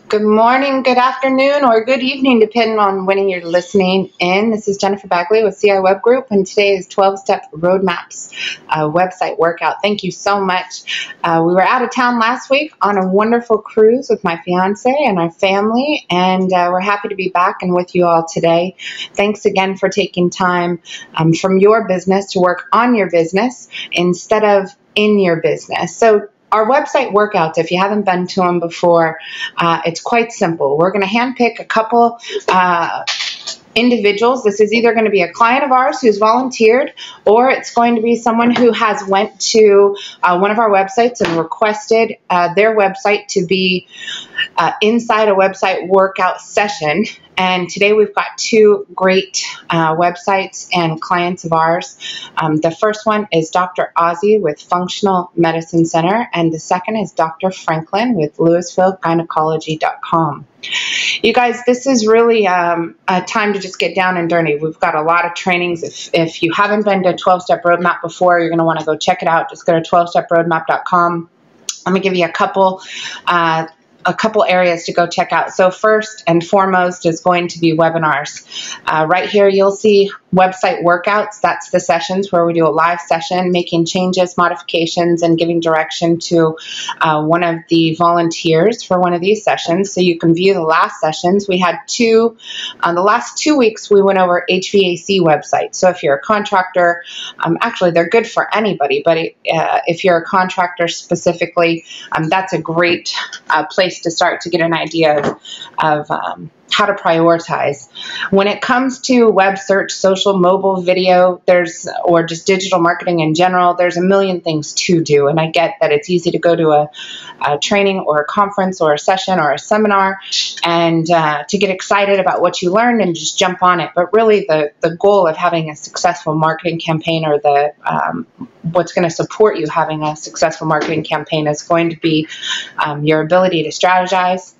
Good morning, good afternoon, or good evening, depending on when you're listening in. This is Jennifer Bagley with CI Web Group, and today is 12-Step Roadmaps website workout. Thank you so much. We were out of town last week on a wonderful cruise with my fiance and our family, and we're happy to be back and with you all today. Thanks again for taking time from your business to work on your business instead of in your business. So our website workouts, if you haven't been to them before, it's quite simple. We're going to handpick a couple individuals. This is either going to be a client of ours who's volunteered, or it's going to be someone who has went to one of our websites and requested their website to be inside a website workout session. And today we've got two great websites and clients of ours. The first one is Dr. Ozzie with Functional Medicine Center, and the second is Dr. Franklin with LouisvilleGynecology.com. You guys, this is really a time to just get down and dirty. We've got a lot of trainings. If you haven't been to 12-Step Roadmap before, you're going to want to go check it out. Just go to 12steproadmap.com. Let me give you a couple areas to go check out. So first and foremost is going to be webinars. Right here you'll see website workouts. That's the sessions where we do a live session, making changes, modifications, and giving direction to one of the volunteers for one of these sessions. So you can view the last sessions. We had two, the last 2 weeks we went over HVAC websites. So if you're a contractor, actually they're good for anybody, but if you're a contractor specifically, that's a great place to start to get an idea of how to prioritize. When it comes to web search, social, mobile, video, or just digital marketing in general, there's a million things to do. And I get that it's easy to go to a training or a conference or a session or a seminar and to get excited about what you learned and just jump on it. But really the goal of having a successful marketing campaign, or what's going to support you having a successful marketing campaign, is going to be your ability to strategize,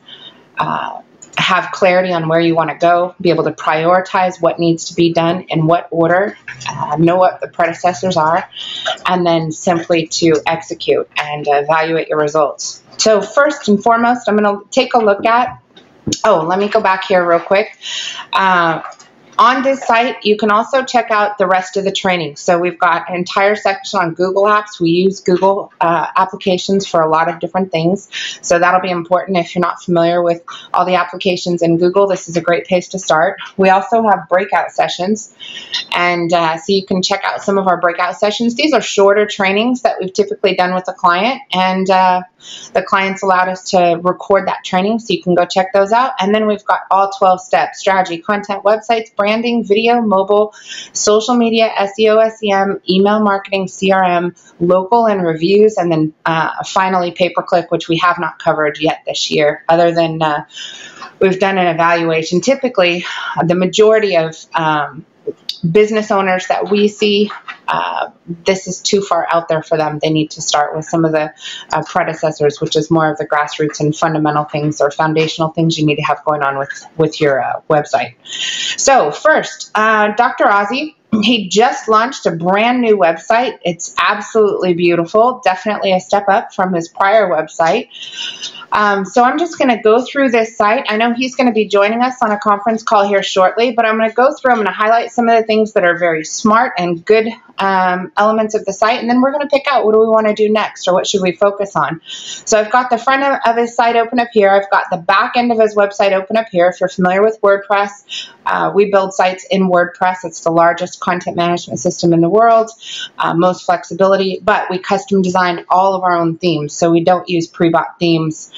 have clarity on where you want to go, be able to prioritize what needs to be done in what order, know what the predecessors are, and then simply to execute and evaluate your results. So first and foremost, I'm going to take a look at, let me go back here real quick. On this site, you can also check out the rest of the training. So we've got an entire section on Google Apps. We use Google applications for a lot of different things. So that'll be important if you're not familiar with all the applications in Google. This is a great place to start. We also have breakout sessions. And so you can check out some of our breakout sessions. These are shorter trainings that we've typically done with a client. And the clients allowed us to record that training, so you can go check those out. And then we've got all 12 steps: strategy, content, websites, branding, video, mobile, social media, SEO, SEM, email marketing, CRM, local, and reviews, and then finally pay-per-click, which we have not covered yet this year, other than we've done an evaluation. Typically, the majority of business owners that we see, this is too far out there for them. They need to start with some of the predecessors, which is more of the grassroots and fundamental things or foundational things you need to have going on with your website. So first, Dr. Ozzie, he just launched a brand new website. It's absolutely beautiful. Definitely a step up from his prior website. So I'm just going to go through this site. I know he's going to be joining us on a conference call here shortly, but I'm going to go through, I'm going to highlight some of the things that are very smart and good elements of the site, and then we're going to pick out what do we want to do next, or what should we focus on. So I've got the front of his site open up here. I've got the back end of his website open up here. If you're familiar with WordPress, we build sites in WordPress. It's the largest content management system in the world, most flexibility, but we custom design all of our own themes, so we don't use pre-bought themes.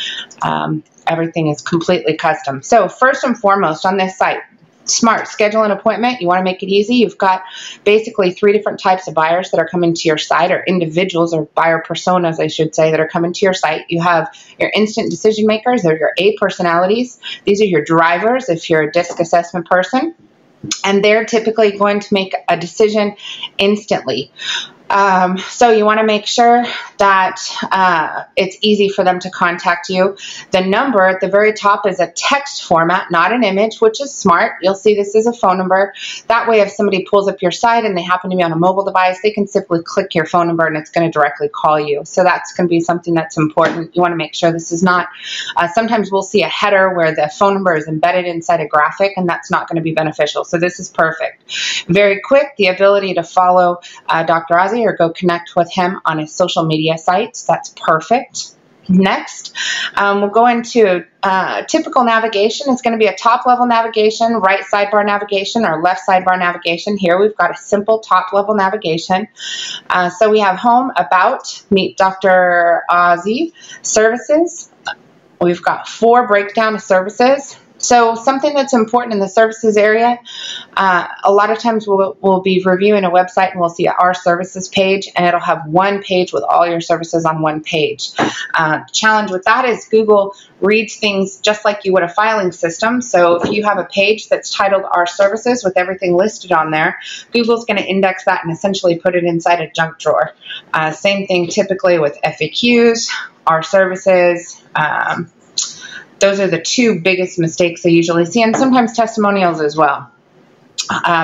Everything is completely custom. So first and foremost on this site, smart, schedule an appointment. You want to make it easy. You've got basically 3 different types of buyers that are coming to your site, or individuals, or buyer personas, I should say, that are coming to your site. You have your instant decision makers. They're your A personalities. These are your drivers if you're a DISC assessment person. And they're typically going to make a decision instantly. So you want to make sure that it's easy for them to contact you. The number at the very top is a text format, not an image, which is smart. You'll see this is a phone number. That way, if somebody pulls up your site and they happen to be on a mobile device, they can simply click your phone number and it's going to directly call you. So that's going to be something that's important. You want to make sure this is not, sometimes we'll see a header where the phone number is embedded inside a graphic, and that's not going to be beneficial. So this is perfect. Very quick, the ability to follow Dr. Ozzie or go connect with him on his social media sites. That's perfect. Next, we'll go into typical navigation. It's going to be a top level navigation, right sidebar navigation, or left sidebar navigation. Here we've got a simple top level navigation. So we have home, about, meet Dr. Ozzie, services. We've got 4 breakdown of services. So something that's important in the services area, a lot of times we'll be reviewing a website and we'll see our services page, and it'll have one page with all your services on one page. Challenge with that is Google reads things just like you would a filing system. So if you have a page that's titled Our Services with everything listed on there, Google's going to index that and essentially put it inside a junk drawer. Same thing typically with FAQs, Our Services. Those are the 2 biggest mistakes I usually see, and sometimes testimonials as well.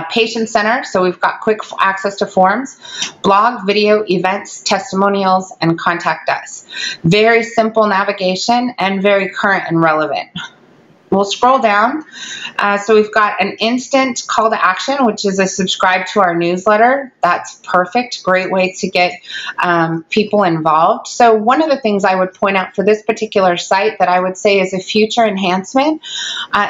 Patient Center, so we've got quick access to forms, blog, video, events, testimonials, and contact us. Very simple navigation and very current and relevant. We'll scroll down. So we've got an instant call to action, which is a subscribe to our newsletter. That's perfect. Great way to get people involved. So one of the things I would point out for this particular site that I would say is a future enhancement,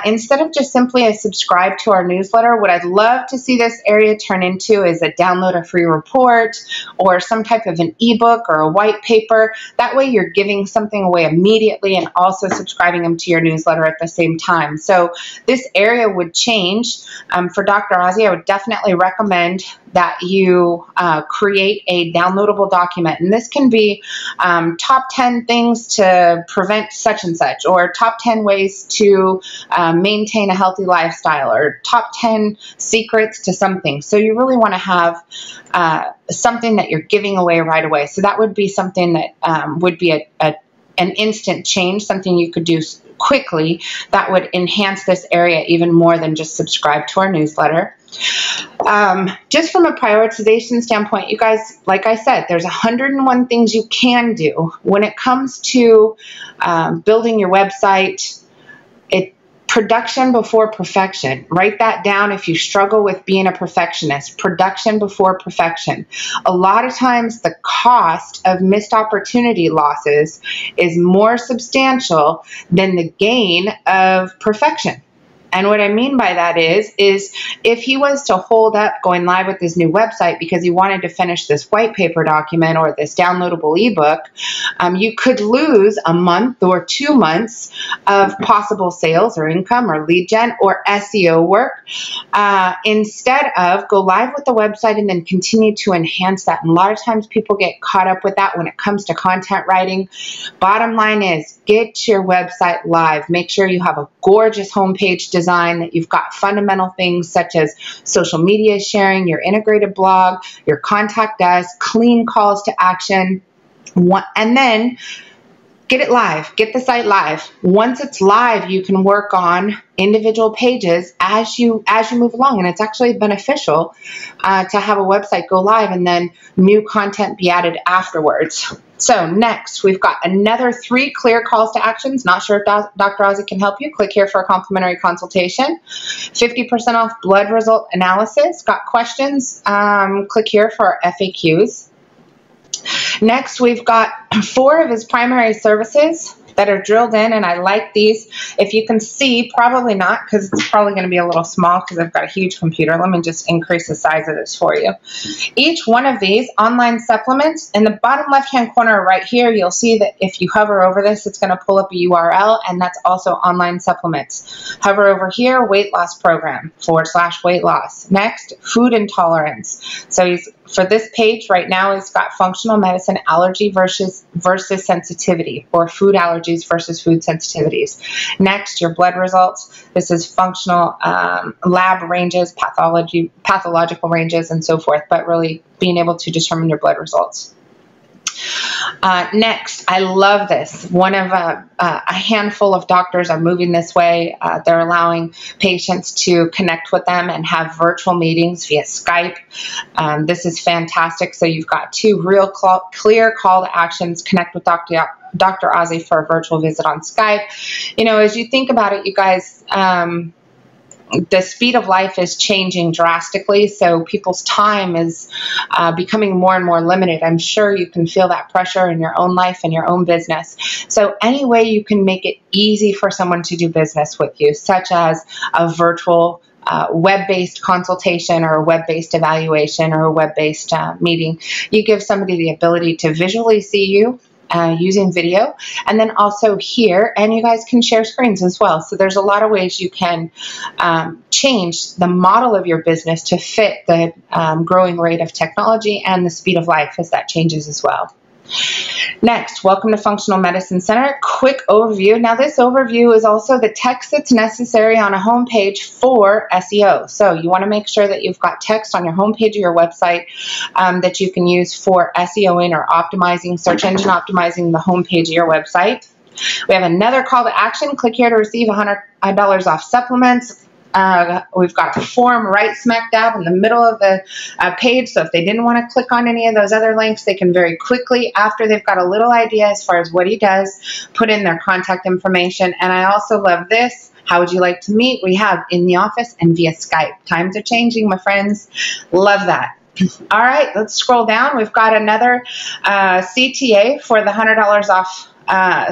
instead of just simply a subscribe to our newsletter, what I'd love to see this area turn into is a download a free report or some type of an ebook or a white paper. That way you're giving something away immediately and also subscribing them to your newsletter at the same time. So this area would change. For Dr. Ozzie, I would definitely recommend that you create a downloadable document. And this can be top 10 things to prevent such and such, or top 10 ways to maintain a healthy lifestyle, or top 10 secrets to something. So you really want to have something that you're giving away right away. So that would be something that would be an instant change, something you could do quickly that would enhance this area even more than just subscribe to our newsletter. Just from a prioritization standpoint, you guys, like I said, there's 101 things you can do. When it comes to building your website, production before perfection. Write that down if you struggle with being a perfectionist. Production before perfection. A lot of times the cost of missed opportunity losses is more substantial than the gain of perfection. And what I mean by that is if he was to hold up going live with his new website because he wanted to finish this white paper document or this downloadable ebook, you could lose a month or 2 months of possible sales or income or lead gen or SEO work. Instead of go live with the website and then continue to enhance that. And a lot of times people get caught up with that when it comes to content writing. Bottom line is get your website live. Make sure you have a gorgeous homepage design, that you've got fundamental things such as social media sharing, your integrated blog, your contact us, clean calls to action, and then get it live. Get the site live. Once it's live, you can work on individual pages as you move along, and it's actually beneficial to have a website go live and then new content be added afterwards. So next, we've got another 3 clear calls to actions. Not sure if Dr. Ozzie can help you. Click here for a complimentary consultation. 50% off blood result analysis. Got questions? Click here for our FAQs. Next, we've got 4 of his primary services that are drilled in, and I like these. If you can see, probably not, because it's probably going to be a little small because I've got a huge computer. Let me just increase the size of this for you. Each one of these online supplements, in the bottom left-hand corner right here, you'll see that if you hover over this, it's going to pull up a URL, and that's also online supplements. Hover over here, weight loss program, /weight loss. Next, food intolerance. So for this page right now, it's got functional medicine allergy versus sensitivity, or food allergy allergies versus food sensitivities. Next, your blood results. This is functional lab ranges, pathological ranges, and so forth, but really being able to determine your blood results. Next, I love this. One of a handful of doctors are moving this way. They're allowing patients to connect with them and have virtual meetings via Skype. This is fantastic. So you've got two real clear call to actions. Connect with Dr. Ozzie for a virtual visit on Skype. You know, as you think about it, you guys, the speed of life is changing drastically, so people's time is becoming more and more limited. I'm sure you can feel that pressure in your own life and your own business. So any way you can make it easy for someone to do business with you, such as a virtual web-based consultation or a web-based evaluation or a web-based meeting, you give somebody the ability to visually see you using video, and then also hear, and you guys can share screens as well. So there's a lot of ways you can change the model of your business to fit the growing rate of technology and the speed of life as that changes as well. Next, welcome to Functional Medicine Center. Quick overview. Now this overview is also the text that's necessary on a homepage for SEO. So you want to make sure that you've got text on your homepage of your website that you can use for SEOing or optimizing, search engine optimizing the homepage of your website. We have another call to action. Click here to receive $100 off supplements. We've got a form right smack dab in the middle of the page, so if they didn't want to click on any of those other links, they can very quickly, after they've got a little idea as far as what he does, put in their contact information. And I also love this. How would you like to meet? We have in the office and via Skype. Times are changing, my friends. Love that. All right, let's scroll down. We've got another CTA for the $100 off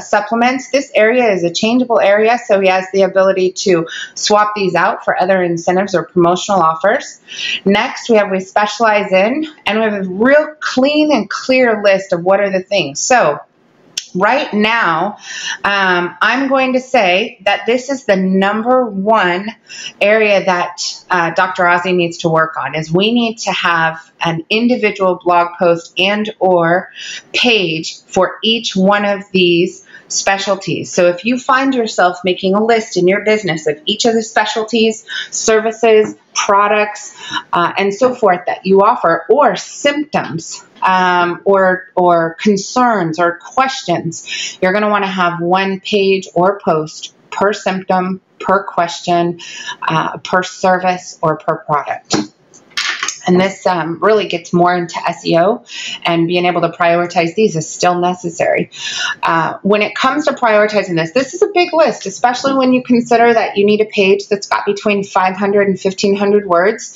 supplements. This area is a changeable area, so he has the ability to swap these out for other incentives or promotional offers. Next, we specialize in, and we have a real clean and clear list of what are the things. So right now, I'm going to say that this is the #1 area that Dr. Ozzie needs to work on, is we need to have an individual blog post and or page for each one of these specialties. So if you find yourself making a list in your business of each of the specialties, services, products, and so forth that you offer, or symptoms, or concerns or questions, you're going to want to have one page or post per symptom, per question, per service, or per product. And this really gets more into SEO, and being able to prioritize these is still necessary. When it comes to prioritizing this is a big list, especially when you consider that you need a page that's got between 500 and 1,500 words.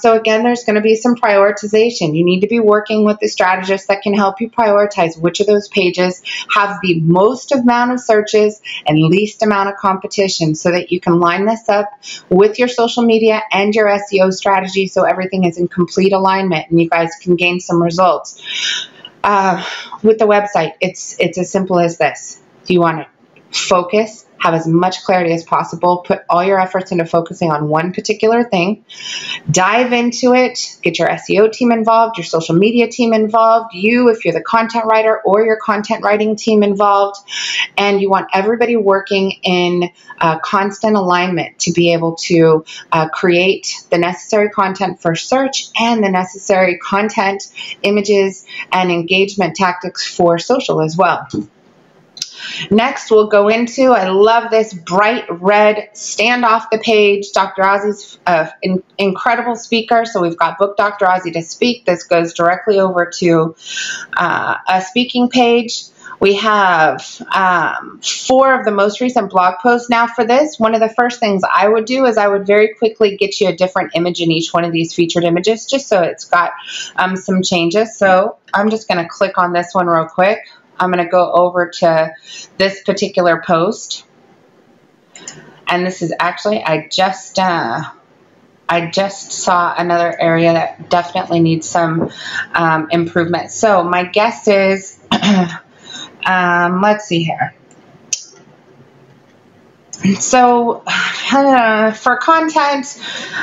So again, there's going to be some prioritization. You need to be working with the strategist that can help you prioritize which of those pages have the most amount of searches and least amount of competition, so that you can line this up with your social media and your SEO strategy, so everything is in complete alignment and you guys can gain some results. With the website, it's as simple as this. You want to focus, have as much clarity as possible, put all your efforts into focusing on one particular thing, dive into it, get your SEO team involved, your social media team involved, you, if you're the content writer, or your content writing team involved, and you want everybody working in constant alignment to be able to create the necessary content for search and the necessary content, images, and engagement tactics for social as well. Next, we'll go into, I love this bright red stand off the page. Dr. Ozzie's an incredible speaker, so we've got Book Dr. Ozzie to Speak. This goes directly over to a speaking page. We have 4 of the most recent blog posts. Now for this, one of the first things I would do is I would very quickly get you a different image in each one of these featured images, just so it's got some changes. So I'm just going to click on this one real quick. I'm going to go over to this particular post, and this is actually, I just saw another area that definitely needs some improvement. So my guess is, let's see here. So for content,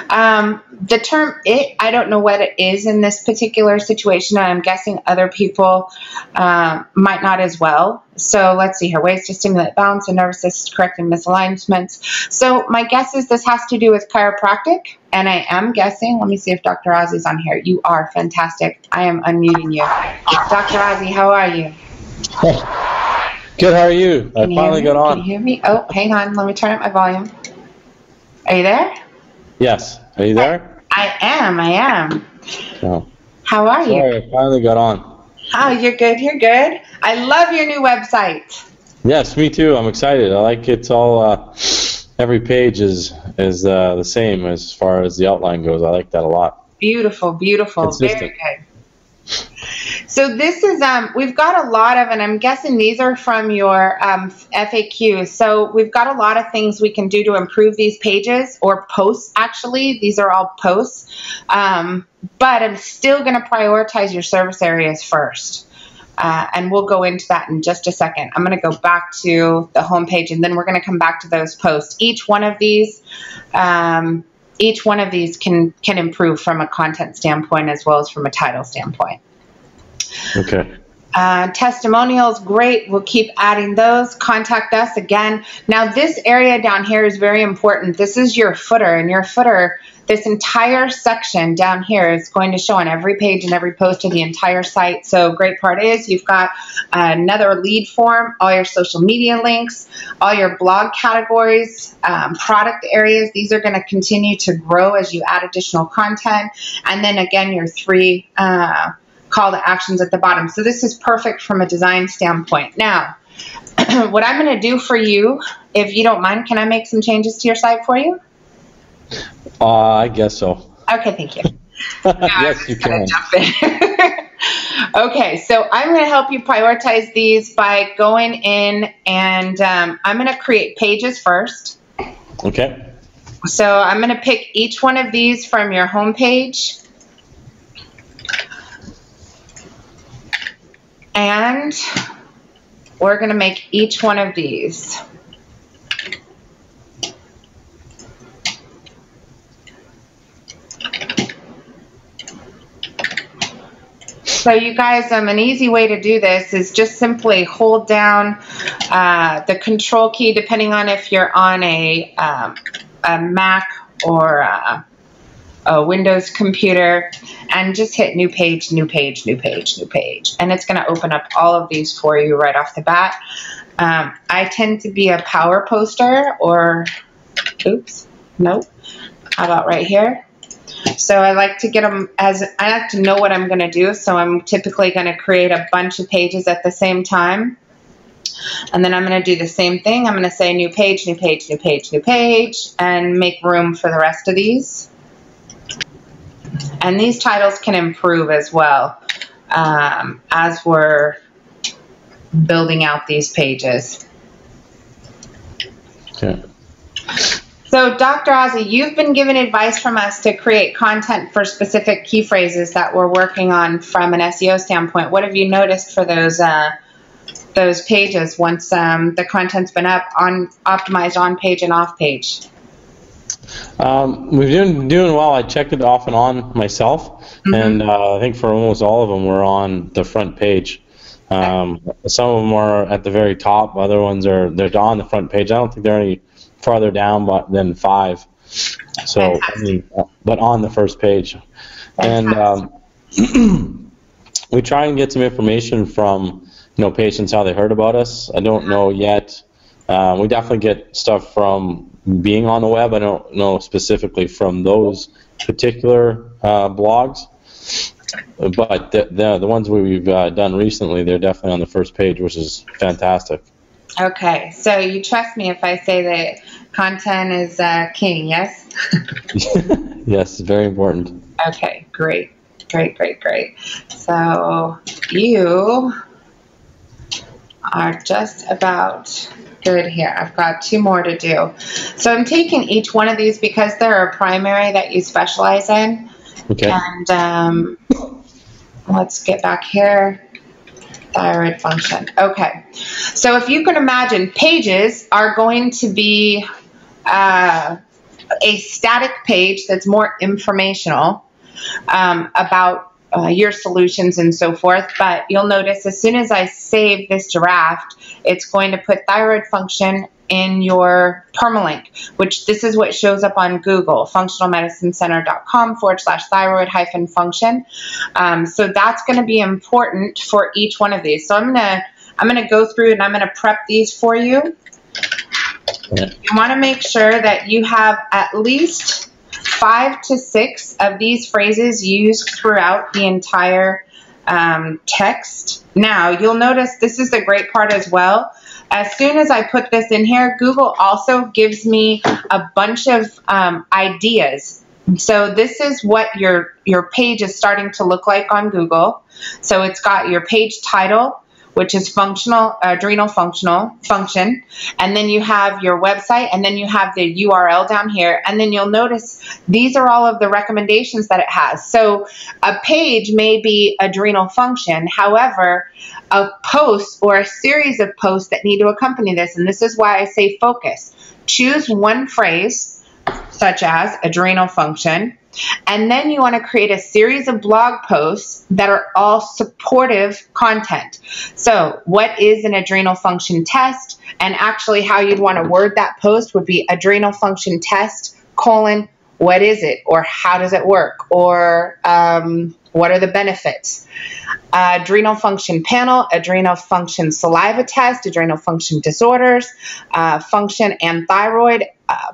the term "it," I don't know what it is in this particular situation. I'm guessing other people might not as well. So let's see here. Ways to stimulate balance and nervous system, correcting misalignments. So my guess is this has to do with chiropractic. And I am guessing, let me see if Dr. Ozzie's on here. You are fantastic. I am unmuting you. Dr. Ozzie, how are you? Good, how are you? I finally got on. Can you hear me? Oh, hang on. Let me turn up my volume. Are you there? Yes. Are you there? I am. Oh. How are you? Sorry, I finally got on. Oh, you're good. I love your new website. Yes, me too. I'm excited. I like it's all, every page is the same as far as the outline goes. I like that a lot. Beautiful. Consistent. Very good. So this is, we've got a lot of, and I'm guessing these are from your FAQ. So we've got a lot of things we can do to improve these pages, or posts actually. These are all posts. But I'm still going to prioritize your service areas first. And we'll go into that in just a second. I'm going to go back to the home page, and then we're going to come back to those posts. Each one of these can improve from a content standpoint as well as from a title standpoint. Okay. Testimonials, great. We'll keep adding those. Contact us again. Now, this area down here is very important. This is your footer, and your footer, this entire section down here is going to show on every page and every post of the entire site. So great part is you've got another lead form, all your social media links, all your blog categories, product areas. These are going to continue to grow as you add additional content. And then again, your 3 call to actions at the bottom. So this is perfect from a design standpoint. Now, what I'm going to do for you, if you don't mind, can I make some changes to your site for you? I guess so. Okay, thank you. Yes, you can. Okay, so I'm going to help you prioritize these by going in, and I'm going to create pages first. Okay. So I'm going to pick each one of these from your home page. And we're going to make each one of these. So you guys, an easy way to do this is just simply hold down the control key, depending on if you're on a Mac or a Windows computer, and just hit new page, new page, new page, new page. And it's going to open up all of these for you right off the bat. I tend to be a power poster, or, oops, nope. How about right here? So I like to get them I like to know what I'm going to do. So I'm typically going to create a bunch of pages at the same time. And then I'm going to do the same thing. I'm going to say new page, new page, new page, new page, and make room for the rest of these. And these titles can improve as well as we're building out these pages. Okay. So, Dr. Ozzie, you've been given advice from us to create content for specific key phrases that we're working on from an SEO standpoint. What have you noticed for those pages once the content's been optimized on page and off page? We've been doing well. I checked it off and on myself, and I think for almost all of them we're on the front page. Some of them are at the very top. Other ones they're on the front page. I don't think they're any farther down than 5. So I mean, but on the first page. And we try and get some information from patients, how they heard about us. I don't know yet. We definitely get stuff from being on the web. I don't know specifically from those particular blogs, but the ones we've done recently, they're definitely on the first page, which is fantastic. Okay, so you trust me if I say that content is king, yes? Yes, very important. Okay, great. So you are just about good here. I've got 2 more to do. So I'm taking each one of these because they're a primary that you specialize in. Okay. And let's get back here. Thyroid function. Okay. So if you can imagine, pages are going to be a static page that's more informational about your solutions and so forth. But you'll notice as soon as I save this draft, it's going to put thyroid function in your permalink, which this is what shows up on Google, functionalmedicincenter.com/thyroid-function. So that's going to be important for each one of these. So I'm gonna go through and I'm gonna prep these for you. You want to make sure that you have at least 5 to 6 of these phrases used throughout the entire text. Now, you'll notice this is the great part as well. As soon as I put this in here, Google also gives me a bunch of ideas. So this is what your page is starting to look like on Google. So it's got your page title, which is adrenal function, and then you have your website, and then you have the URL down here, and then you'll notice these are all of the recommendations that it has. So a page may be adrenal function, however, a post or a series of posts that need to accompany this, and this is why I say focus. Choose one phrase, such as adrenal function, and then you want to create a series of blog posts that are all supportive content. So what is an adrenal function test? And actually how you'd want to word that post would be adrenal function test, what is it? Or how does it work? Or what are the benefits? Adrenal function panel, adrenal function saliva test, adrenal function disorders, function and thyroid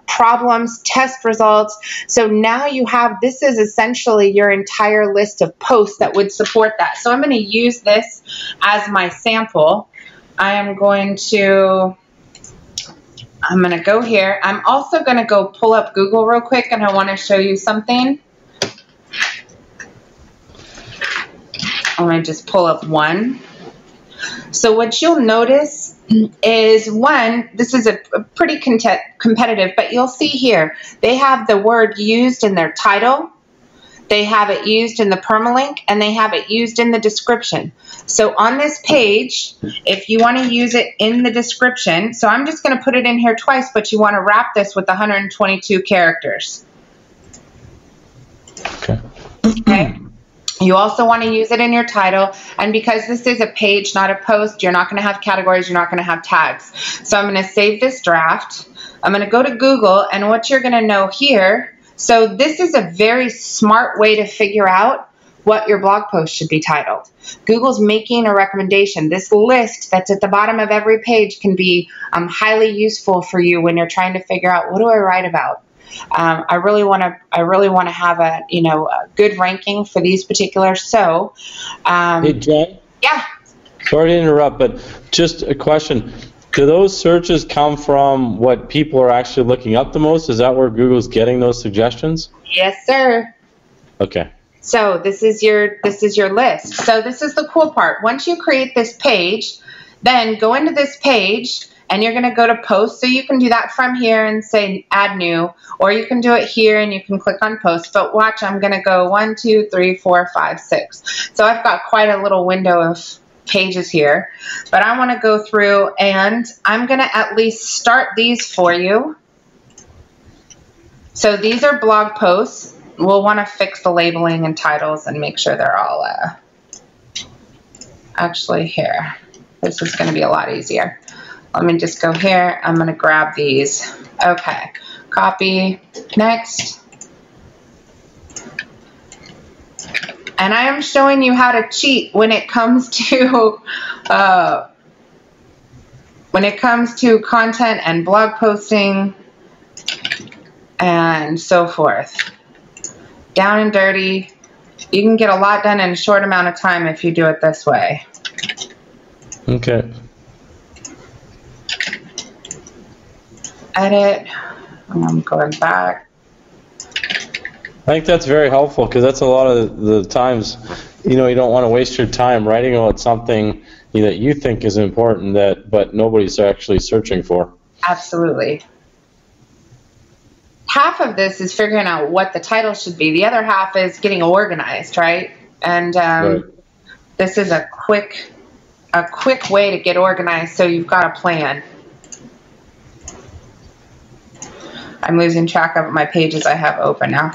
problems, test results. So now you have, this is essentially your entire list of posts that would support that. So I'm going to use this as my sample. I'm going to go here. I'm also going to go pull up Google real quick, and I want to show you something. I'm going to just pull up one. So what you'll notice is, one, this is a pretty competitive, but you'll see here, they have the word used in their title, they have it used in the permalink, and they have it used in the description. So on this page, if you want to use it in the description, so I'm just going to put it in here twice, but you want to wrap this with 122 characters. Okay. You also want to use it in your title, and because this is a page, not a post, you're not going to have categories, you're not going to have tags. So I'm going to save this draft. I'm going to go to Google, and what you're going to know here, so this is a very smart way to figure out what your blog post should be titled. Google's making a recommendation. This list that's at the bottom of every page can be highly useful for you when you're trying to figure out, what do I write about? I really want to have a good ranking for these particulars. So, hey Jen. Yeah. Sorry to interrupt, but just a question: do those searches come from what people are actually looking up the most? Is that where Google's getting those suggestions? Yes, sir. Okay. So this is your list. So this is the cool part. Once you create this page, then go into this page. And you're going to go to post. So you can do that from here and say add new, or you can do it here and you can click on post. But watch, I'm going to go 1, 2, 3, 4, 5, 6. So I've got quite a little window of pages here. But I want to go through, and I'm going to at least start these for you. So these are blog posts. We'll want to fix the labeling and titles and make sure they're all actually here. This is going to be a lot easier. Let me just go here. I'm going to grab these. Okay. Copy. Next. And I am showing you how to cheat when it comes to content and blog posting and so forth. Down and dirty. You can get a lot done in a short amount of time if you do it this way. Okay. Edit. I'm going back. I think that's very helpful, because that's a lot of the times, you don't want to waste your time writing about something that you think is important but nobody's actually searching for. Absolutely. Half of this is figuring out what the title should be. The other half is getting organized, right? And right. This is a quick a quick way to get organized so you've got a plan. I'm losing track of my pages I have open now.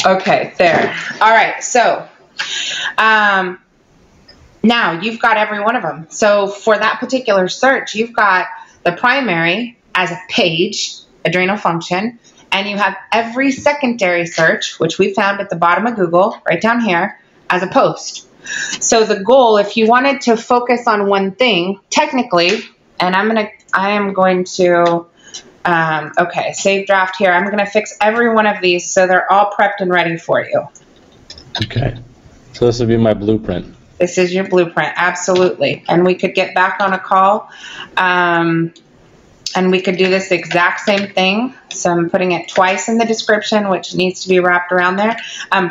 Okay, there. All right, so now you've got every one of them. So for that particular search, you've got the primary as a page, adrenal function, and you have every secondary search, which we found at the bottom of Google, right down here, as a post. So the goal, if you wanted to focus on one thing, technically, and I am going to, okay, save draft here. I'm going to fix every one of these so they're all prepped and ready for you. Okay. So this would be my blueprint. This is your blueprint, absolutely. And we could get back on a call, and we could do this exact same thing. So I'm putting it twice in the description, which needs to be wrapped around there.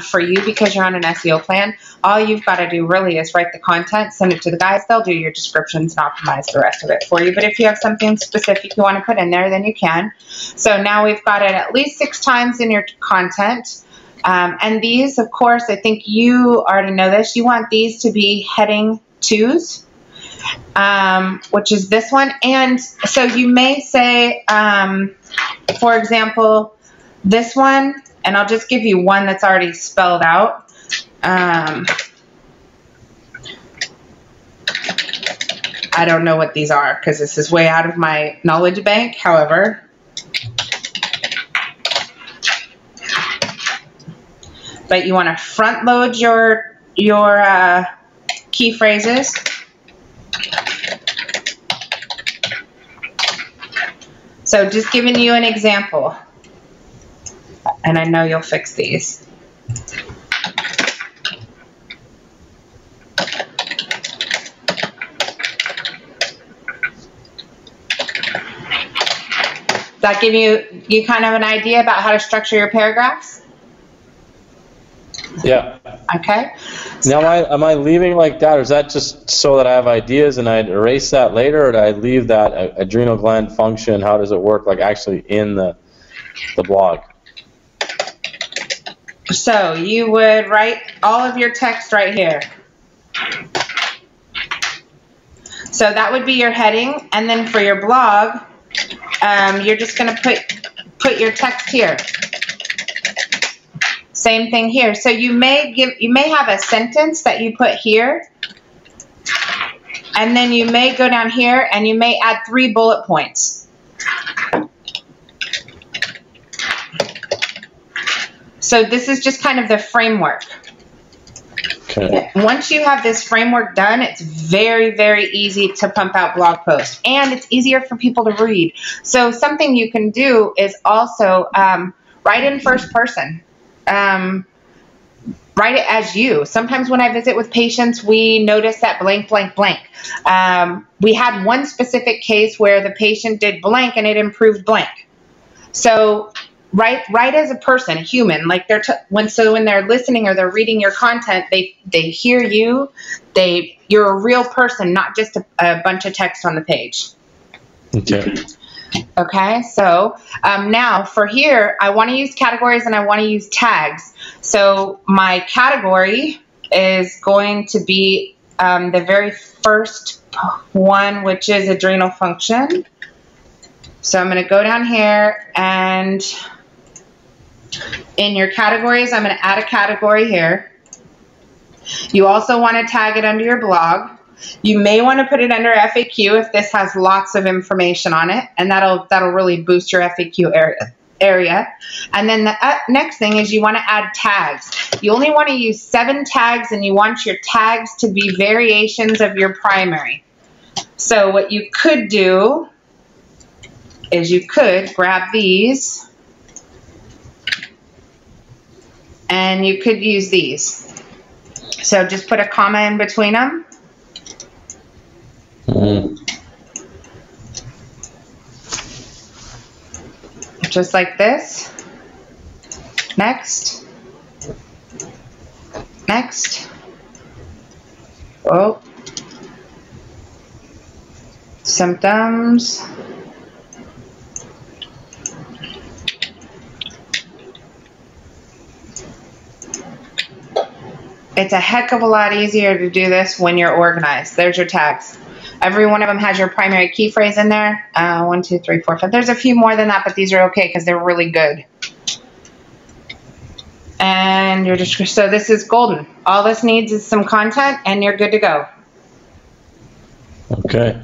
For you, because you're on an SEO plan, all you've got to do really is write the content, send it to the guys. They'll do your descriptions and optimize the rest of it for you. But if you have something specific you want to put in there, then you can. So now we've got it at least 6 times in your content. And these, of course, I think you already know this. You want these to be heading 2s, which is this one. And so you may say, for example, this one, and I'll just give you one that's already spelled out. I don't know what these are because this is way out of my knowledge bank. However, but you want to front load your key phrases. So just giving you an example, and I know you'll fix these. Does that give you kind of an idea about how to structure your paragraphs? Yeah. Okay. Now, am I leaving like that, or is that just so that I have ideas and I'd erase that later, or do I leave that adrenal gland function? How does it work, like actually in the blog? So you would write all of your text right here. So that would be your heading, and then for your blog, you're just going to put your text here. Same thing here. So you may have a sentence that you put here, and then you may go down here and you may add 3 bullet points. So this is just kind of the framework. Okay. Once you have this framework done, it's very, very easy to pump out blog posts, and it's easier for people to read. So something you can do is also write in first person. Write it as you. Sometimes when I visit with patients, we notice that blank, blank, blank. We had one specific case where the patient did blank and it improved blank. So write as a person, a human. Like when they're listening or they're reading your content, they hear you. You're a real person, not just a bunch of text on the page. Okay. Okay, so now for here, I want to use categories and I want to use tags. So my category is going to be the very first one, which is adrenal function. So I'm going to go down here, and in your categories, I'm going to add a category here. You also want to tag it under your blog. You may want to put it under FAQ if this has lots of information on it, and that'll really boost your FAQ area. And then the next thing is you want to add tags. You only want to use 7 tags, and you want your tags to be variations of your primary. So what you could do is you could grab these, and you could use these. So just put a comma in between them. Just like this. Next. Next. Oh. Symptoms. It's a heck of a lot easier to do this when you're organized. There's your tags. Every one of them has your primary key phrase in there. 1, 2, 3, 4, 5. There's a few more than that, but these are okay because they're really good. And you're just, so this is golden. All this needs is some content and you're good to go. Okay.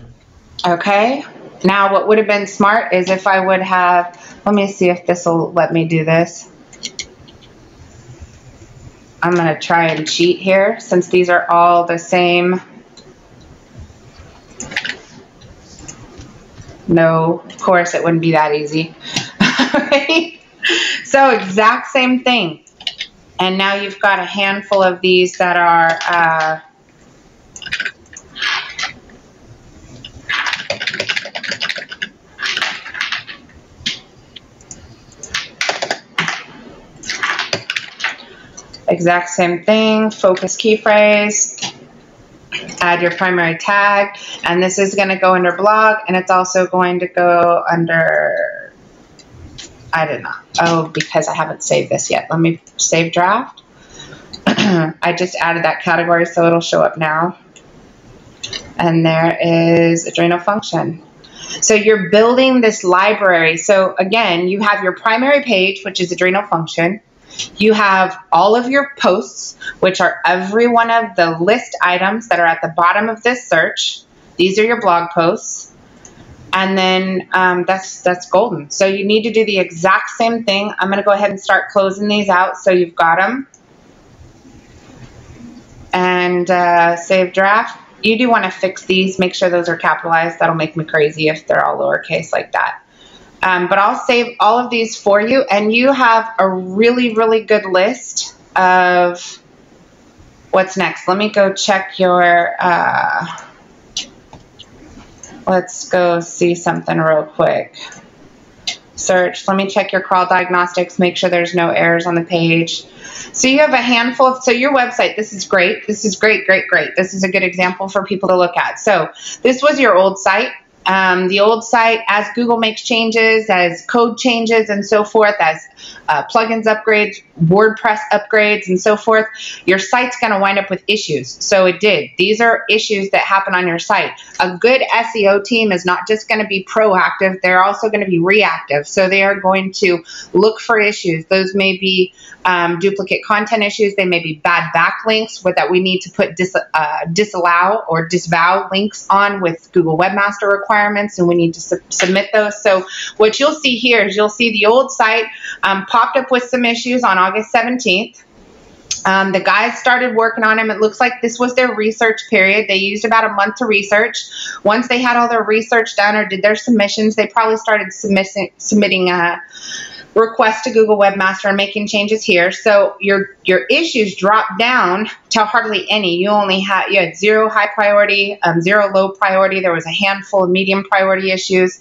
Okay. Now what would have been smart is if I would have, let me see if this will let me do this. I'm going to try and cheat here since these are all the same. No, of course it wouldn't be that easy. Right? So exact same thing. And now you've got a handful of these that are exact same thing, focus key phrase, add your primary tag, and this is going to go under blog, and it's also going to go under, I don't know, oh, because I haven't saved this yet. Let me save draft. I just added that category so it'll show up now. And there is adrenal function. So you're building this library. So again, you have your primary page, which is adrenal function. You have all of your posts, which are every one of the list items that are at the bottom of this search. These are your blog posts. And then that's golden. So you need to do the exact same thing. I'm going to go ahead and start closing these out so you've got them. And save draft. You do want to fix these. Make sure those are capitalized. That'll make me crazy if they're all lowercase like that. But I'll save all of these for you, and you have a really, really good list of what's next. Let me go check your, let's go see something real quick. Search, let me check your crawl diagnostics, make sure there's no errors on the page. So you have a handful of, so your website, this is great. This is great, great, great. This is a good example for people to look at. So this was your old site. The old site, as Google makes changes, as code changes and so forth, as plugins upgrades, WordPress upgrades and so forth, your site's going to wind up with issues. So it did. These are issues that happen on your site. A good SEO team is not just going to be proactive, they're also going to be reactive. So they are going to look for issues. Those may be duplicate content issues. They may be bad backlinks that we need to put disallow or disavow links on with Google Webmaster requirements, and we need to submit those. So what you'll see here is you'll see the old site popped up with some issues on August 17th. The guys started working on them. It looks like this was their research period. They used about a month to research. Once they had all their research done or did their submissions, they probably started submitting requests to Google Webmaster and making changes here. So your issues dropped down to hardly any. You had 0 high priority, 0 low priority. There was a handful of medium priority issues.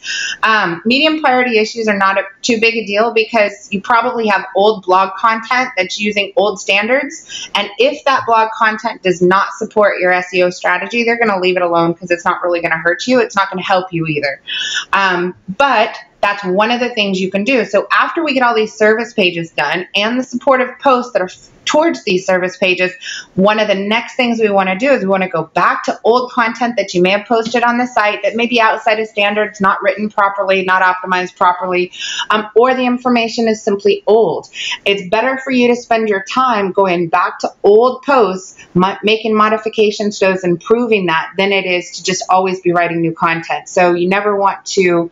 Medium priority issues are not too big a deal because you probably have old blog content that's using old standards. And if that blog content does not support your SEO strategy, they're going to leave it alone because it's not really going to hurt you. It's not going to help you either. But that's one of the things you can do. So after we get all these service pages done and the supportive posts that are towards these service pages, one of the next things we want to do is we want to go back to old content that you may have posted on the site that may be outside of standards, not written properly, not optimized properly, or the information is simply old. It's better for you to spend your time going back to old posts, making modifications to those, improving that, than it is to just always be writing new content. So you never want to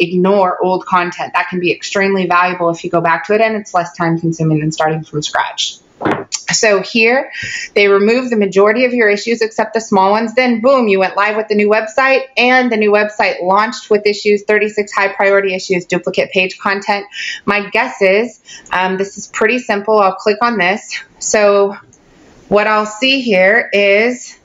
ignore old content. That can be extremely valuable if you go back to it, and it's less time consuming than starting from scratch. So here, they removed the majority of your issues except the small ones. Then boom, you went live with the new website, and the new website launched with issues, 36 high priority issues, duplicate page content. My guess is, this is pretty simple. I'll click on this. So what I'll see here is,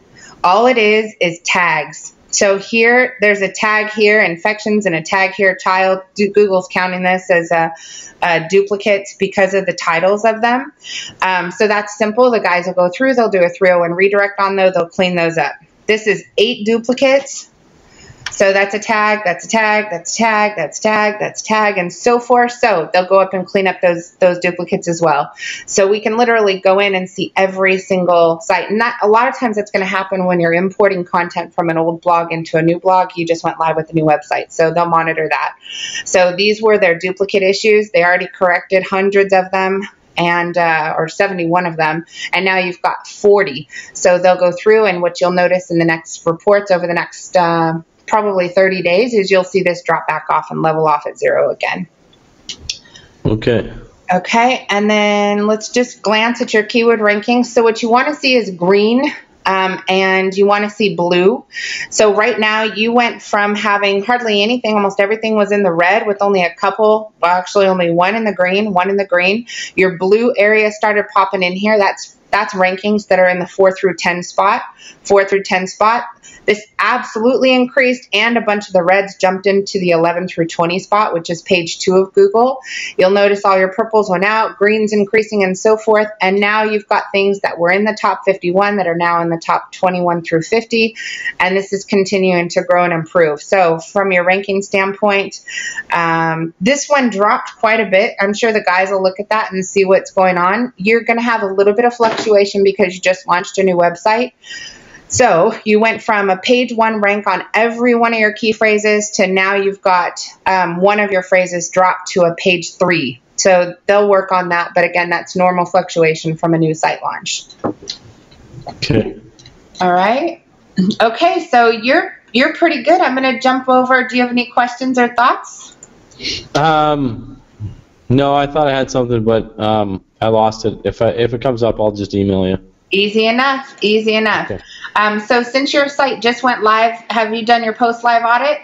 all it is tags. So here, there's a tag here, infections, and a tag here, child. Google's counting this as a duplicate because of the titles of them. So that's simple. The guys will go through, they'll do a 301 redirect on those, they'll clean those up. This is 8 duplicates. So that's a tag, that's a tag, that's a tag, that's a tag, that's a tag, and so forth. So they'll go up and clean up those duplicates as well. So we can literally go in and see every single site. And that, a lot of times that's going to happen when you're importing content from an old blog into a new blog. You just went live with a new website. So they'll monitor that. So these were their duplicate issues. They already corrected hundreds of them, and or 71 of them, and now you've got 40. So they'll go through, and what you'll notice in the next reports over the next probably 30 days is you'll see this drop back off and level off at 0 again. Okay. Okay, and then let's just glance at your keyword rankings. So what you want to see is green, and you want to see blue. So right now you went from having hardly anything, almost everything was in the red with only a couple, well, actually only one in the green. Your blue area started popping in here. That's rankings that are in the 4 through 10 spot. This absolutely increased, and a bunch of the reds jumped into the 11 through 20 spot, which is page 2 of Google. You'll notice all your purples went out, greens increasing, and so forth. And now you've got things that were in the top 51 that are now in the top 21 through 50. And this is continuing to grow and improve. So from your ranking standpoint, this one dropped quite a bit. I'm sure the guys will look at that and see what's going on. You're going to have a little bit of fluctuation because you just launched a new website. So you went from a page 1 rank on every one of your key phrases to now you've got one of your phrases dropped to a page 3. So they'll work on that. But again, that's normal fluctuation from a new site launch. Okay. All right. Okay, so you're pretty good. I'm going to jump over. Do you have any questions or thoughts? No, I thought I had something, but I lost it. If it comes up, I'll just email you. Easy enough. Easy enough. Okay. So since your site just went live, have you done your post-live audit?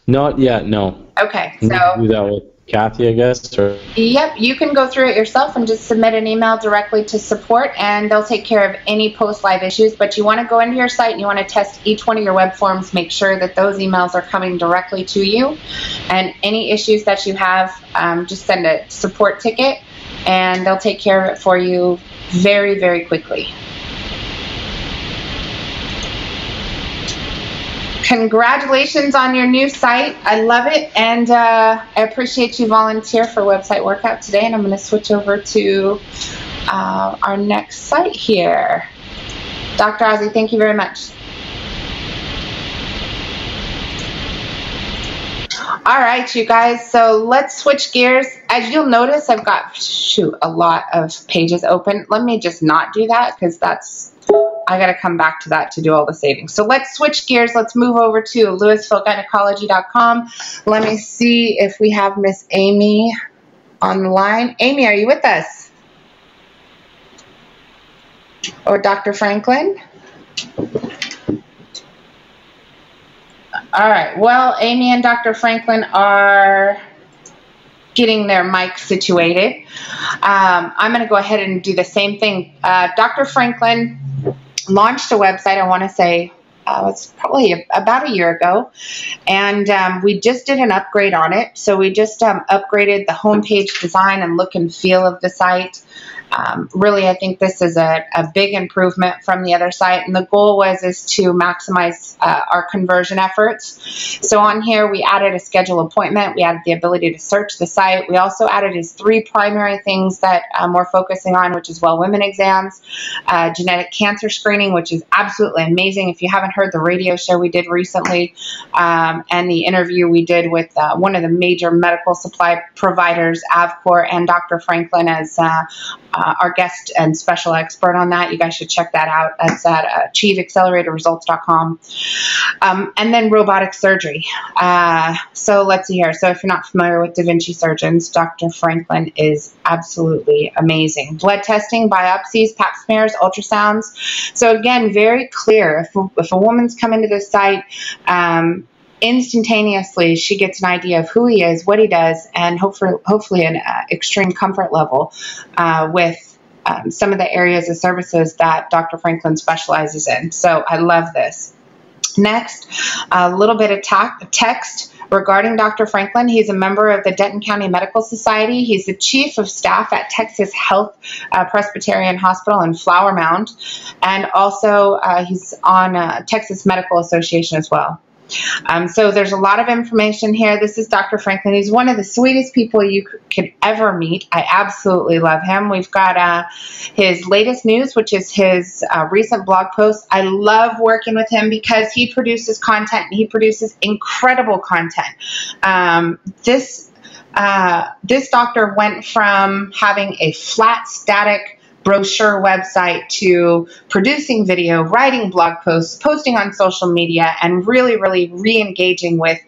Not yet, no. Okay, You so do that with Kathy, I guess? Or? yep, you can go through it yourself and just submit an email directly to support, and they'll take care of any post-live issues. But you want to go into your site and you want to test each one of your web forms, make sure that those emails are coming directly to you. And any issues that you have, just send a support ticket, and they'll take care of it for you very, very quickly. Congratulations on your new site. I love it, and I appreciate you volunteer for website workout today. And I'm going to switch over to our next site here. Dr. Ozzie, thank you very much. All right, you guys, so let's switch gears. As you'll notice, I've got, a lot of pages open. Let me just not do that because I got to come back to that to do all the savings. So let's switch gears. Let's move over to LouisvilleGynecology.com. Let me see if we have Miss Amy on the line. Amy, are you with us? Or Dr. Franklin? All right. Well, Amy and Dr. Franklin are getting their mic situated. I'm going to go ahead and do the same thing. Dr. Franklin launched a website, I want to say, it's probably about a year ago, and we just did an upgrade on it. So we just upgraded the homepage design and look and feel of the site. Really, I think this is a big improvement from the other site, and the goal is to maximize our conversion efforts. So on here, we added a schedule appointment. We added the ability to search the site. We also added his 3 primary things that we're focusing on, which is well women exams, genetic cancer screening, which is absolutely amazing. If you haven't heard the radio show we did recently and the interview we did with one of the major medical supply providers, Avcor, and Dr. Franklin as our guest and special expert on that. You guys should check that out. That's at achieveacceleratorresults.com. And then robotic surgery. So let's see here. So if you're not familiar with Da Vinci surgeons, Dr. Franklin is absolutely amazing. Blood testing, biopsies, pap smears, ultrasounds. So again, very clear. If a woman's come into this site, instantaneously she gets an idea of who he is, what he does, and hopefully an extreme comfort level with some of the areas of services that Dr. Franklin specializes in. So I love this. Next, a little bit of text regarding Dr. Franklin. He's a member of the Denton County Medical Society. He's the chief of staff at Texas Health Presbyterian Hospital in Flower Mound, and also he's on Texas Medical Association as well. So there's a lot of information here. This is Dr. Franklin. He's one of the sweetest people you could ever meet. I absolutely love him. We've got his latest news, which is his recent blog post. I love working with him because he produces content, and he produces incredible content. This doctor went from having a flat, static brochure website to producing video, writing blog posts, posting on social media, and really, really re-engaging with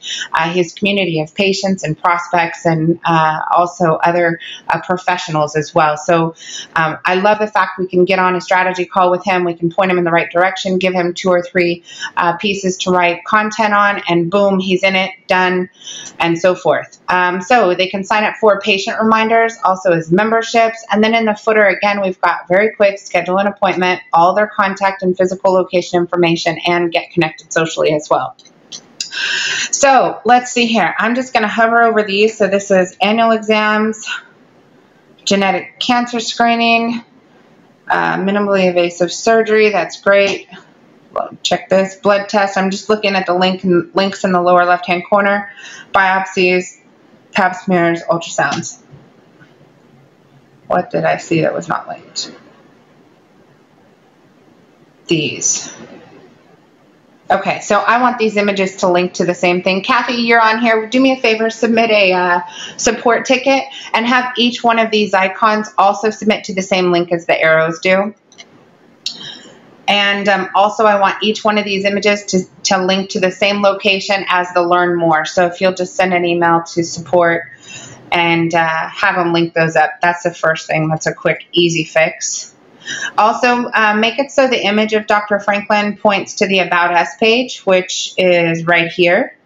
his community of patients and prospects, and also other professionals as well. So I love the fact we can get on a strategy call with him. We can point him in the right direction, give him 2 or 3 pieces to write content on, and boom, he's in it, done, and so forth. So they can sign up for patient reminders, also as memberships, and then in the footer, again, we've got very quick, schedule an appointment, all their contact and physical location information, and get connected socially as well. So let's see here. I'm just going to hover over these. So this is annual exams, genetic cancer screening, minimally invasive surgery. That's great. Well, check this. Blood test. I'm just looking at the links in the lower left-hand corner. Biopsies, pap smears, ultrasounds. What did I see that was not linked? These. Okay, so I want these images to link to the same thing. Kathy, you're on here. Do me a favor, submit a support ticket, and have each one of these icons also submit to the same link as the arrows do. And also I want each one of these images to link to the same location as the Learn More. So if you'll just send an email to support and have them link those up. That's the first thing. That's a quick, easy fix. Also, make it so the image of Dr. Franklin points to the About Us page, which is right here.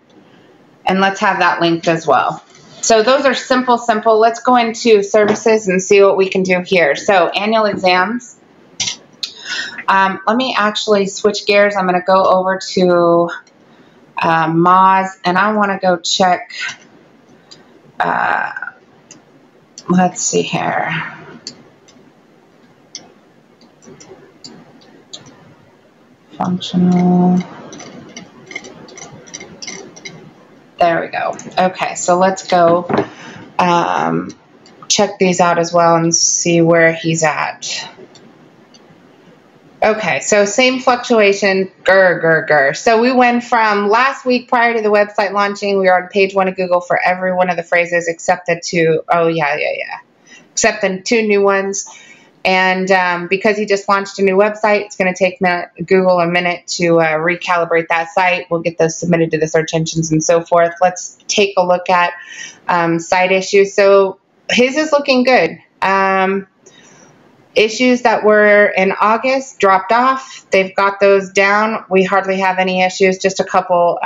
And let's have that linked as well. So those are simple. Let's go into services and see what we can do here. So annual exams. Let me actually switch gears. I'm going to go over to Moz, and I want to go check. Let's see here. Functional. There we go. Okay, so let's go check these out as well and see where he's at. Okay, so same fluctuation, grr. So we went from last week prior to the website launching, we were on page 1 of Google for every one of the phrases except the 2, except the 2 new ones. And because he just launched a new website, it's going to take Google a minute to recalibrate that site. We'll get those submitted to the search engines and so forth. Let's take a look at site issues. So his is looking good. Issues that were in August dropped off. They've got those down. We hardly have any issues, just a couple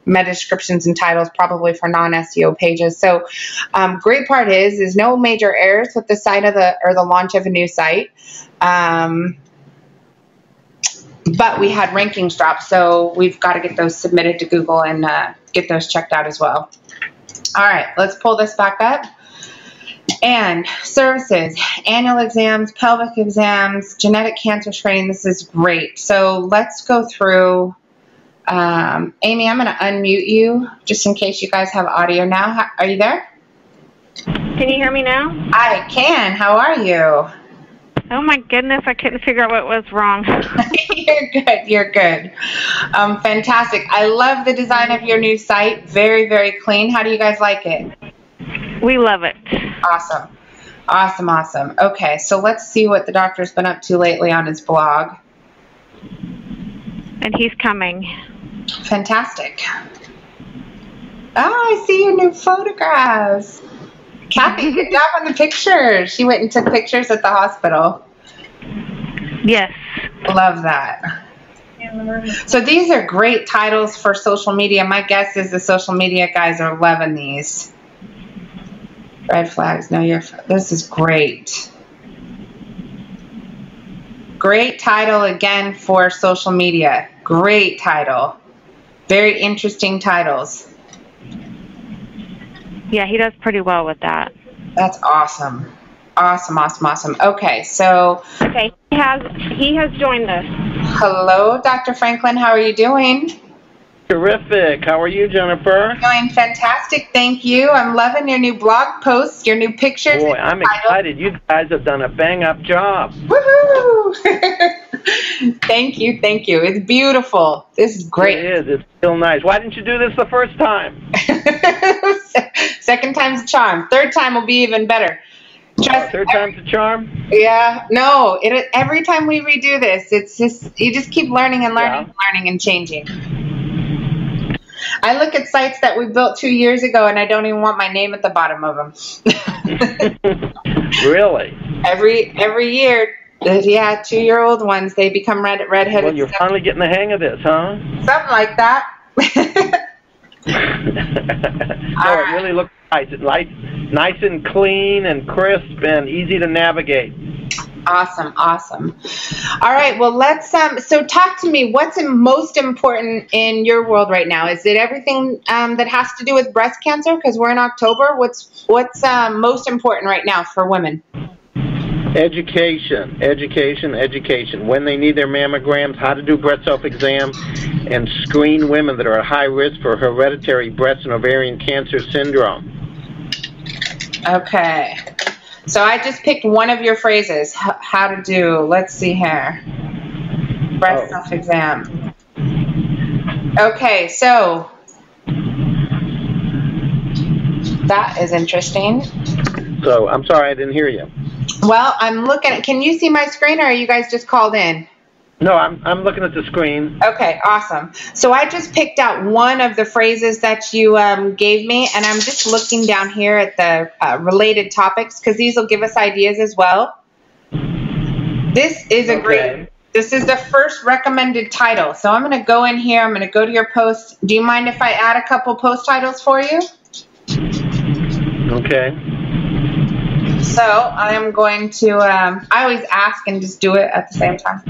meta descriptions and titles, probably for non-SEO pages. So great part is no major errors with the site of the launch of a new site. But we had rankings drop, so we've got to get those submitted to Google and get those checked out as well. All right, let's pull this back up. And services, annual exams, pelvic exams, genetic cancer screening. This is great. So let's go through. Amy, I'm going to unmute you just in case you guys have audio now. Are you there? Can you hear me now? I can. How are you? Oh my goodness, I couldn't figure out what was wrong. You're good. Fantastic. I love the design of your new site. Very, very clean. How do you guys like it? We love it. Awesome. Okay, so let's see what the doctor's been up to lately on his blog. And he's coming. Fantastic. Oh, I see your new photographs. Kathy, good job on the pictures. She went and took pictures at the hospital. Yes. Love that. So these are great titles for social media. My guess is the social media guys are loving these. Red flags. No, this is great. Great title again for social media. Great title. Very interesting titles. Yeah, he does pretty well with that. That's awesome. Awesome. Okay, so. Okay, he has joined us. Hello, Dr. Franklin. How are you doing? Terrific. How are you, Jennifer? Doing fantastic, thank you. I'm loving your new blog posts, your new pictures. Boy, I'm excited. You guys have done a bang-up job. Woohoo! Thank you, thank you. It's beautiful. This is great. It is. It's still nice. Why didn't you do this the first time? Second time's a charm. Third time will be even better. Third time's a charm? Yeah, no. Every time we redo this, it's just you just keep learning and learning and learning and changing. I look at sites that we built 2 years ago, and I don't even want my name at the bottom of them. Really? Every year, 2-year-old ones, they become redheaded. Well, you're finally getting the hang of this, huh? Something like that. No, it really looks nice. It's nice and clean and crisp and easy to navigate. Awesome. All right, well, let's so talk to me. What's most important in your world right now? Is it everything that has to do with breast cancer? Because we're in October. What's most important right now for women? Education. When they need their mammograms, how to do breast self-exam, and screen women that are at high risk for hereditary breast and ovarian cancer syndrome. Okay. So I just picked one of your phrases, how to do, let's see here, breast self-exam. Okay, so that is interesting. So, I'm sorry, I didn't hear you. Well, I'm looking at, can you see my screen, or are you guys just called in? No, I'm looking at the screen. Okay, awesome. So I just picked out one of the phrases that you gave me, and I'm just looking down here at the related topics, because these will give us ideas as well. This is this is the first recommended title. So I'm going to go in here. I'm going to go to your post. Do you mind if I add a couple post titles for you? Okay. So I am going to, I always ask and just do it at the same time.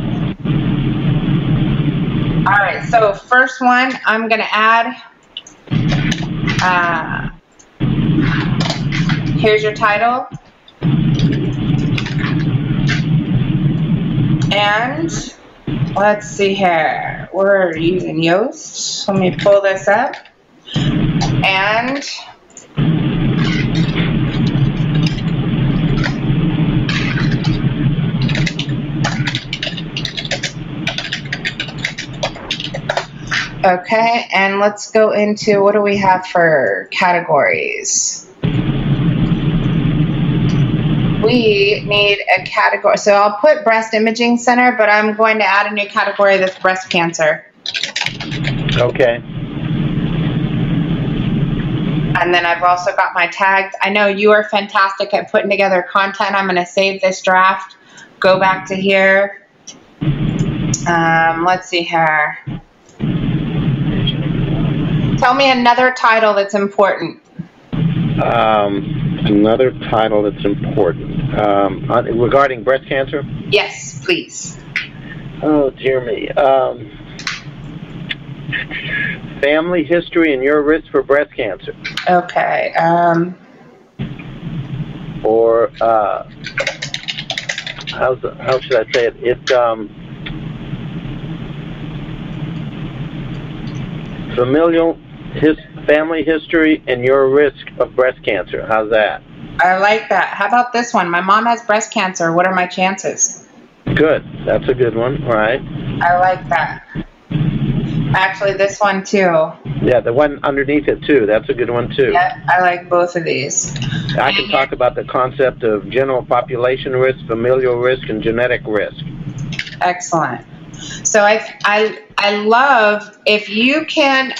All right, so first one, I'm going to add, here's your title. And let's see here. We're using Yoast. Let me pull this up. And okay, and let's go into, what do we have for categories? We need a category. So I'll put breast imaging center, but I'm going to add a new category that's breast cancer. Okay. And then I've also got my tags. I know you are fantastic at putting together content. I'm going to save this draft, go back to here. Let's see here. Tell me another title that's important. Another title that's important. Regarding breast cancer? Yes, please. Oh, dear me. Family history and your risk for breast cancer. Okay. Or, how should I say it? It's, family history and your risk of breast cancer. How's that? I like that. How about this one? My mom has breast cancer. What are my chances? Good. That's a good one. All right. I like that. Actually, this one too. Yeah, the one underneath it too. That's a good one too. Yeah, I like both of these. I can talk about the concept of general population risk, familial risk, and genetic risk. Excellent. So I love if you can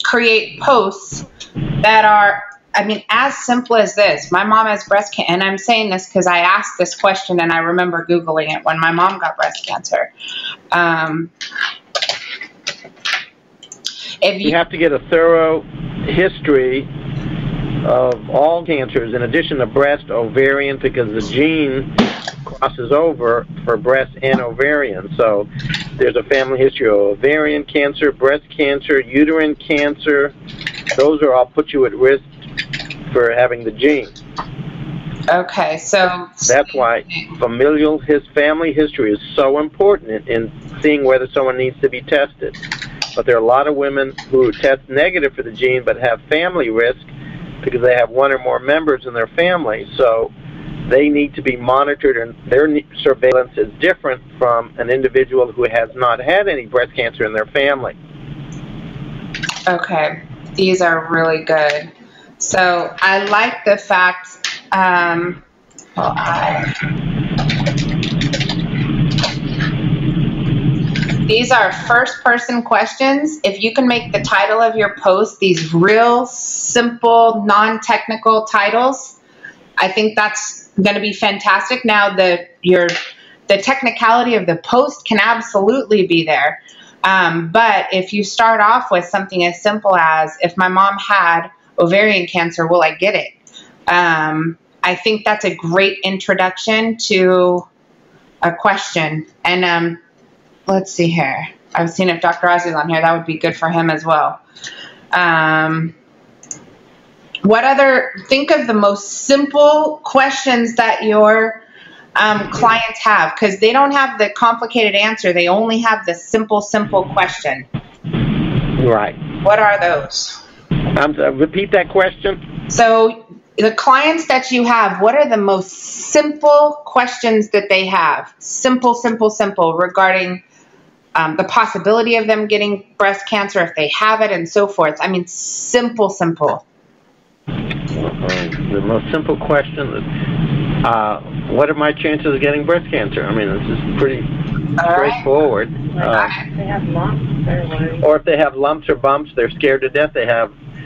create posts that are, I mean, as simple as this. My mom has breast cancer, and I'm saying this because I asked this question and I remember Googling it when my mom got breast cancer. If you have to get a thorough history of all cancers in addition to breast, ovarian, because the gene crosses over for breast and ovarian. So there's a family history of ovarian cancer, breast cancer, uterine cancer. Those are all put you at risk for having the gene. Okay, so that's why family history is so important in seeing whether someone needs to be tested. but there are a lot of women who test negative for the gene but have family risk because they have one or more members in their family. So they need to be monitored, and their surveillance is different from an individual who has not had any breast cancer in their family. Okay, these are really good. So I like the fact, these are first-person questions. If you can make the title of your post these real, simple, non-technical titles, I think that's going to be fantastic. Now, the technicality of the post can absolutely be there. But if you start off with something as simple as, if my mom had ovarian cancer, will I get it? I think that's a great introduction to a question. And let's see here. I was seeing if Dr. Ozzie's on here. That would be good for him as well. Think of the most simple questions that your clients have, because they don't have the complicated answer. They only have the simple question. Right. What are those? Repeat that question. So the clients that you have, what are the most simple questions that they have? Simple regarding the possibility of them getting breast cancer, if they have it, and so forth. I mean, simple. The most simple question is, what are my chances of getting breast cancer? I mean, this is pretty straightforward. If they have lumps, they're worried. Or if they have lumps or bumps, they're scared to death.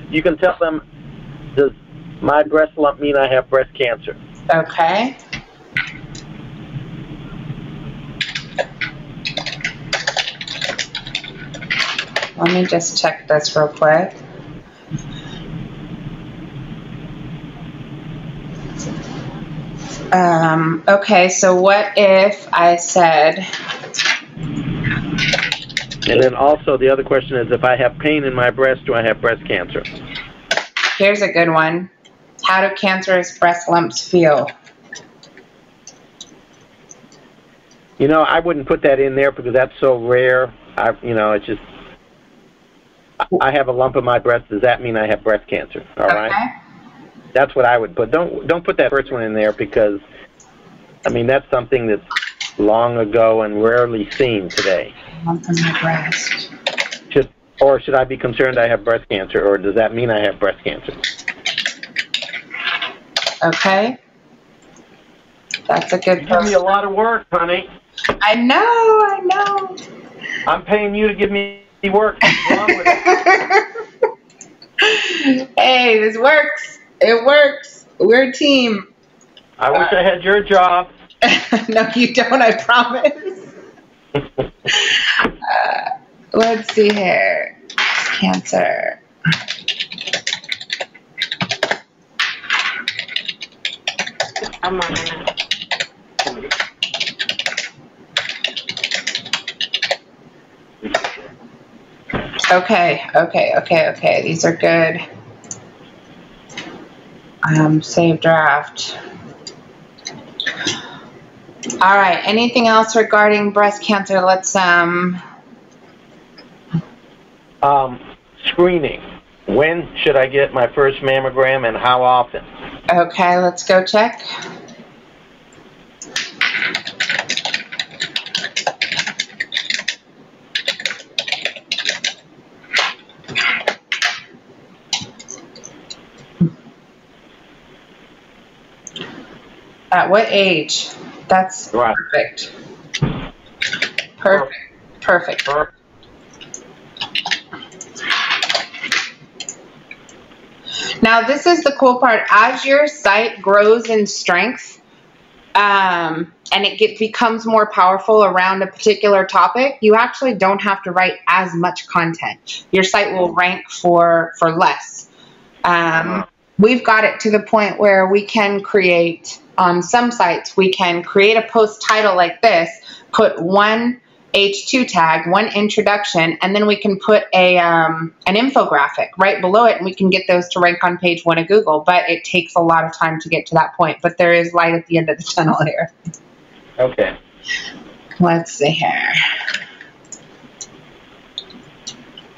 You can tell them, does my breast lump mean I have breast cancer? Okay. Let me just check this real quick. Okay, so what if I said... And then also the other question is, if I have pain in my breast, do I have breast cancer? Here's a good one. How do cancerous breast lumps feel? You know, I wouldn't put that in there because that's so rare. It's just, I have a lump in my breast. Does that mean I have breast cancer? All right. That's what I would put. Don't put that first one in there because, I mean, that's something that's long ago and rarely seen today. Lump in my breast. Should I be concerned I have breast cancer, or does that mean I have breast cancer? Okay. That's a good. You give me a lot of work, honey. I know. I'm paying you to give me work. What's wrong with it? Hey, this works. It works. We're a team. I wish I had your job. No, you don't, I promise. Let's see here. Cancer. I'm on it. Okay. These are good. Save draft. All right. Anything else regarding breast cancer? Let's screening. When should I get my first mammogram and how often? Okay, let's go check. At what age? That's right. Perfect. Now, this is the cool part. As your site grows in strength, and it becomes more powerful around a particular topic, you actually don't have to write as much content. Your site will rank for less. We've got it to the point where we can create, on some sites, we can create a post title like this, put one H2 tag, one introduction, and then we can put an infographic right below it, and we can get those to rank on page 1 of Google. But it takes a lot of time to get to that point. But there is light at the end of the tunnel here. Okay. Let's see here.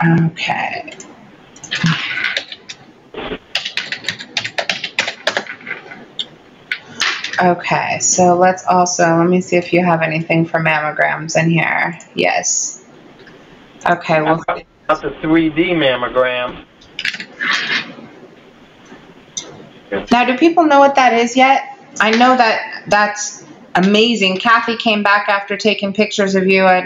Okay. Okay, so let's also, let me see if you have anything for mammograms in here. Yes. Okay, well. About the 3D mammogram. Now, do people know what that is yet? I know that that's amazing. Kathy came back after taking pictures of you at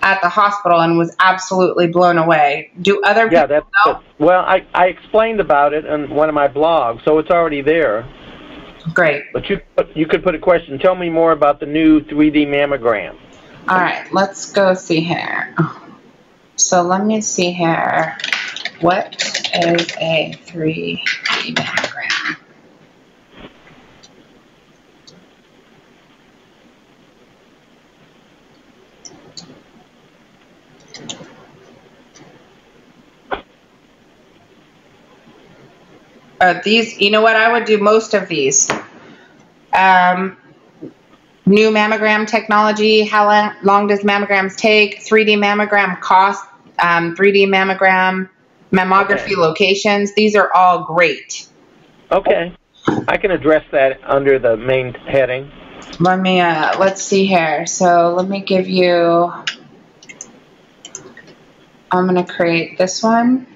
the hospital and was absolutely blown away. Do other people know? Well, I explained about it in one of my blogs, so it's already there. Great. But you could put a question. Tell me more about the new 3D mammogram. All right, let's go see here. So let me see here. What is a 3D mammogram? These, you know what, I would do most of these. New mammogram technology, how long does mammograms take, 3D mammogram cost, 3D mammography locations. These are all great. Okay. I can address that under the main heading. Let me, let's see here. So let me give you, I'm going to create this one.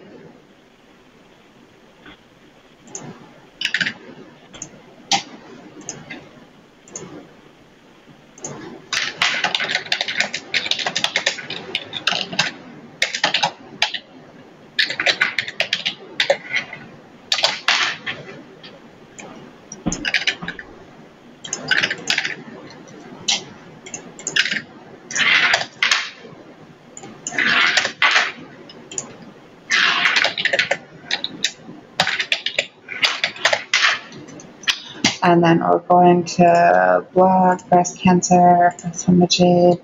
And then we're going to blog, breast cancer, breast imaging,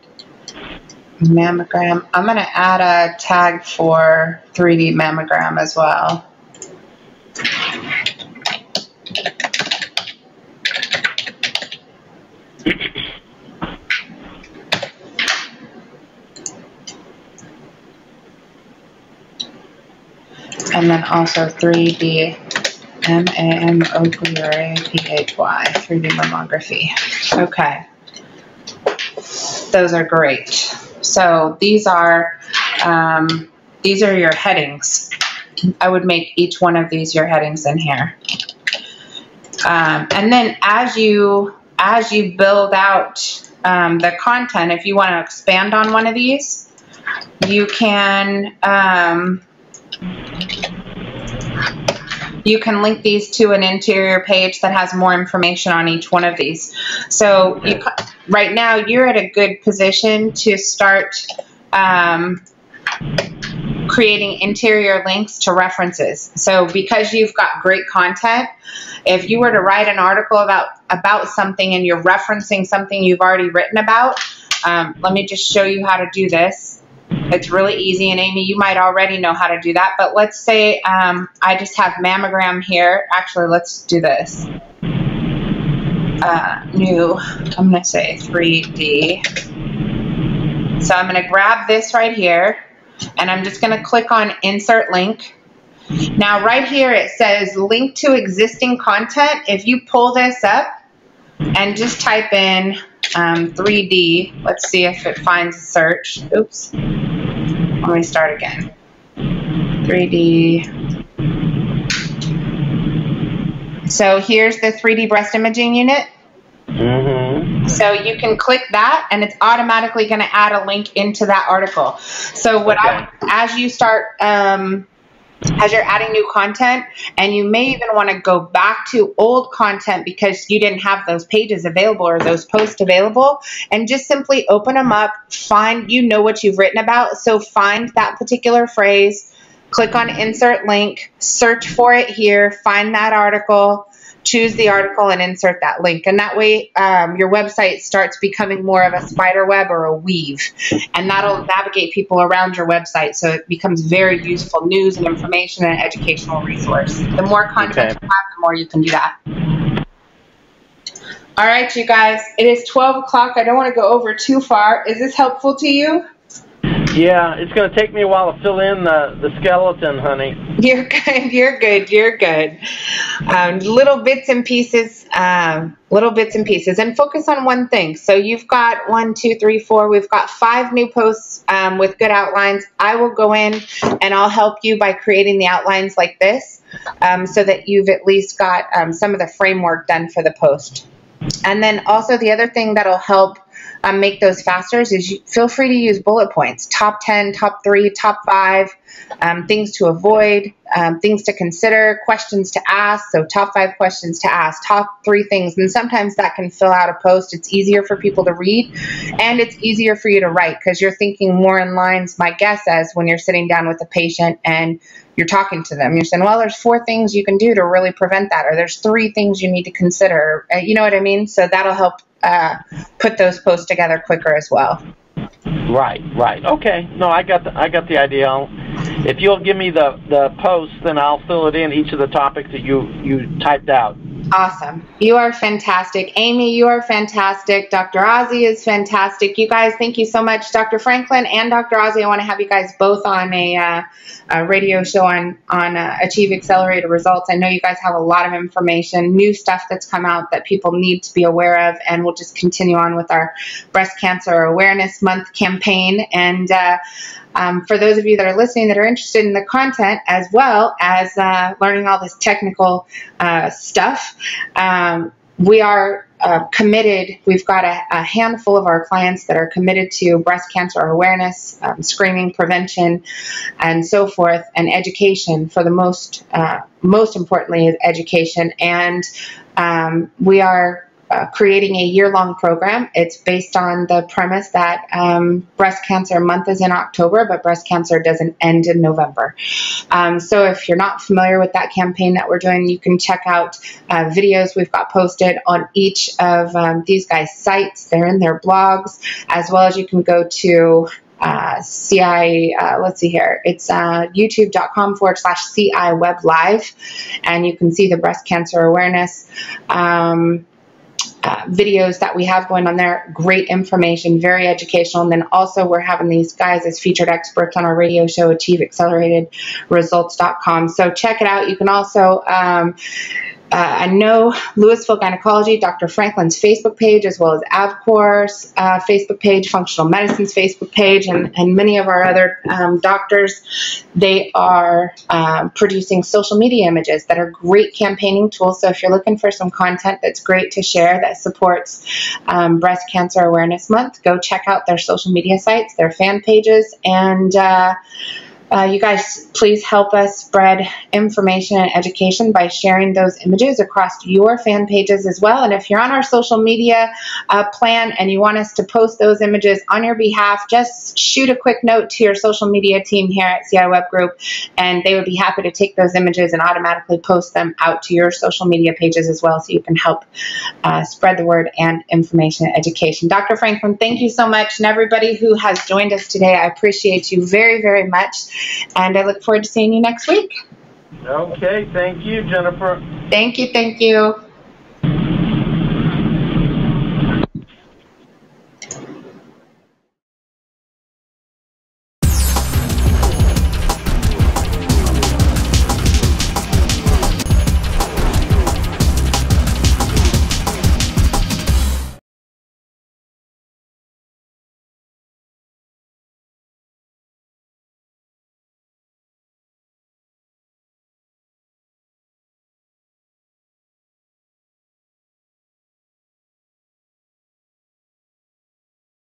mammogram. I'm going to add a tag for 3D mammogram as well. And then also 3D M-A-M-O-G-R-A-P-H-Y, 3D mammography. Okay. Those are great. So these are your headings. I would make each one of these your headings in here. And then as you build out the content, if you want to expand on one of these, you can link these to an interior page that has more information on each one of these. So right now you're at a good position to start creating interior links to references. So because you've got great content, if you were to write an article about something and you're referencing something you've already written about, let me just show you how to do this. It's really easy, and Amy, you might already know how to do that, but let's say I just have mammogram here. Actually, let's do this. New, I'm going to say 3D. So I'm going to grab this right here, and I'm just going to click on Insert Link. Now, right here it says Link to Existing Content. If you pull this up and just type in 3D, let's see if it finds a search. Oops. Let me start again. 3D. So here's the 3D breast imaging unit. Mm-hmm. So you can click that, and it's automatically going to add a link into that article. So what as you start, as you're adding new content, and you may even want to go back to old content because you didn't have those pages available or those posts available, and just simply open them up, you know what you've written about, so find that particular phrase, click on Insert Link, search for it here, find that article, choose the article, and insert that link. And that way your website starts becoming more of a spider web or a weave, and that'll navigate people around your website, so it becomes very useful news and information and educational resource. The more content you have, the more you can do that. All right, you guys, it is 12 o'clock. I don't want to go over too far. Is this helpful to you? Yeah, it's going to take me a while to fill in the skeleton, honey. You're good. You're good. You're good. Little bits and pieces. And focus on one thing. So you've got 1, 2, 3, 4. We've got 5 new posts with good outlines. I will go in and I'll help you by creating the outlines like this, so that you've at least got some of the framework done for the post. And then also the other thing that'll help make those faster is feel free to use bullet points, top 10, top 3, top 5, things to avoid, things to consider, questions to ask. So top 5 questions to ask, top 3 things. And sometimes that can fill out a post. It's easier for people to read, and it's easier for you to write because you're thinking more in lines, my guess, as when you're sitting down with a patient and you're talking to them. You're saying, well, there's 4 things you can do to really prevent that, or there's 3 things you need to consider. You know what I mean? So that'll help put those posts together quicker as well. Right. Okay. No, I got the idea. If you'll give me the posts, then I'll fill it in, each of the topics that you typed out. Awesome. You are fantastic. Amy, you are fantastic. Dr. Ozzie is fantastic. You guys, thank you so much. Dr. Franklin and Dr. Ozzie, I want to have you guys both on a radio show on Achieve Accelerated Results. I know you guys have a lot of information, new stuff that's come out that people need to be aware of, and we'll just continue on with our Breast Cancer Awareness Month campaign. And for those of you that are listening that are interested in the content as well as learning all this technical stuff, we are committed. We've got a handful of our clients that are committed to breast cancer awareness, screening, prevention, and so forth, and education. For the most importantly is education. And we are creating a year-long program. It's based on the premise that Breast Cancer Month is in October, but breast cancer doesn't end in November. So if you're not familiar with that campaign that we're doing, you can check out videos we've got posted on each of these guys' sites. They're in their blogs, as well as you can go to CI, let's see here, it's youtube.com/CI Web Live, and you can see the breast cancer awareness videos that we have going on there. Great information, very educational. And then also we're having these guys as featured experts on our radio show, AchieveAcceleratedResults.com. So check it out. You can also I know Louisville Gynecology, Dr. Franklin's Facebook page, as well as AvCore's Facebook page, Functional Medicine's Facebook page, and many of our other doctors. They are producing social media images that are great campaigning tools. So if you're looking for some content that's great to share that supports Breast Cancer Awareness Month, go check out their social media sites, their fan pages, and you guys, please help us spread information and education by sharing those images across your fan pages as well. And if you're on our social media plan and you want us to post those images on your behalf, just shoot a quick note to your social media team here at CI Web Group, and they would be happy to take those images and automatically post them out to your social media pages as well, so you can help spread the word and information and education. Dr. Franklin, thank you so much. And everybody who has joined us today, I appreciate you very, very much. And I look forward to seeing you next week. Okay, thank you, Jennifer. Thank you, thank you.